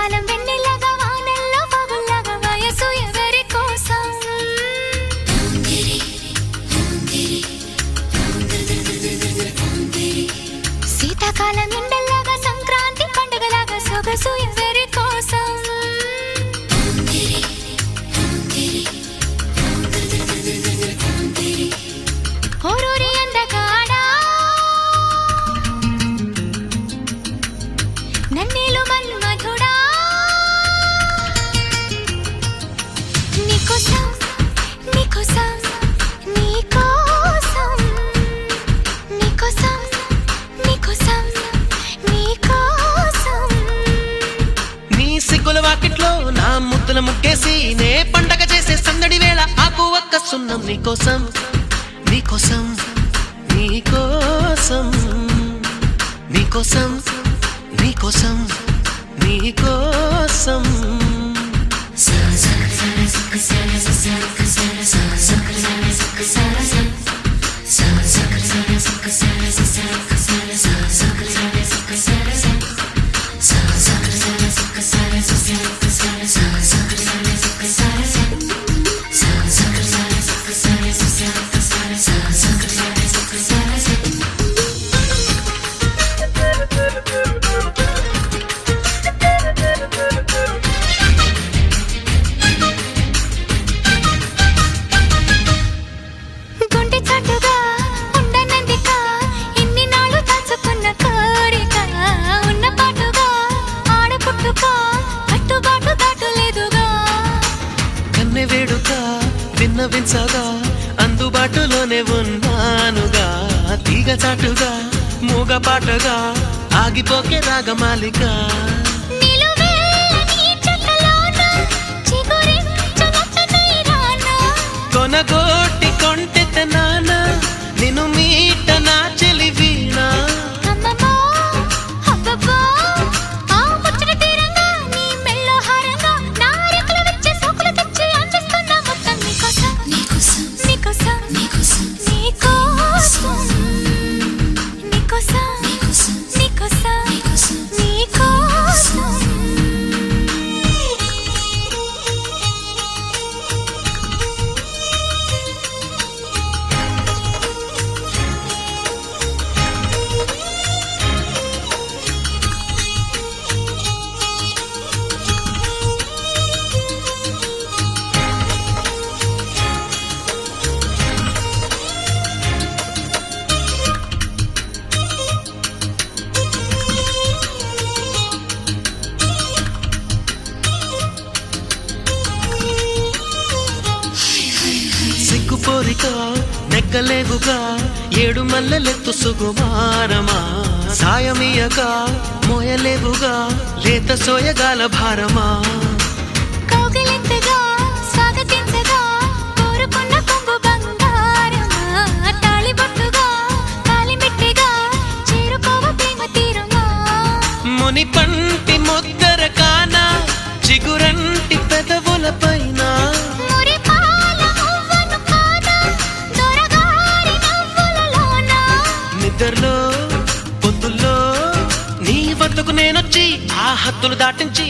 శీతాకాలం వెన్నెలగా వానల్లో పగుల్లాగా వయసు ఎవరి కోసం శీతాకాలం ఎండల్లాగా సంక్రాంతి పండుగలాగా సొగసు ఎవరి కోసం ఓరూరి అందగాడా నన్నేలు మన్మధుడా నీకోసం నీకోసం నీకోసం నీకోసం నీకోసం నీకోసం నీ సిగ్గుల వాకిట్లో నా ముద్దుల ముగ్గేసి నే పండగ చేసే సందడి వేళ ఆకు ఒక్క సున్నం నీకోసం నీకోసం నీకోసం నీకోసం నీకోసం నీకోసం గుండె చాటుగా ఉండనందిక ఇన్ని నాళ్ళు దాచుకున్న కోరిక ఉన్న పాటుగా ఆడపుట్టుక కట్టుబాటు దాటలేదుగా కన్నె వేడుక విన్నవించగా అందుబాటులోనే ఉన్నానుగా తీగ చాటుగా మూగ పాటగా ఆగిపోకే రాగమాలిక నిలువెల్లని చెట్లలోన చిగురించునట్టనై రానా కొనగోటి కొంటె నానా నిన్ను మీట నా చెలి వీణా అమ్మమ్మో అబ్బబ్బో ఆ ముచ్చట తీరంగా నీ మెల్లో హారంగా నా రెక్కలు వచ్చే సోకులు తెచ్చి అందిస్తున్నా మొత్తం నీకోసం నీకోసం నీకోసం నీకోసం నీకోసం నీకోసం నీకోసం నీకోసం నీకోసం సిగ్గుపోరిక నెగ్గలేవుగా ఏడు మల్లెలెత్తు సుగుమారమా సాయమీయక మోయలేవుగా లేత సోయగాల భారమా కౌగిలింతగా స్వాగతించగా కోరుకున్న కొంగు బంగారమా తాళిబొట్టుగా తాళిమెట్టిగా చేరుకోవ ప్రేమ తీరమా ముని పంటి ముద్దర కానా చిగురంటి పెదవుల పైన మురిపాల మువ్వను కాదా దొరగారి నవ్వులలోన నిద్రలో పొద్దుల్లో నీ వద్దకు నేనొచ్చి ఆ హద్దులు దాటించి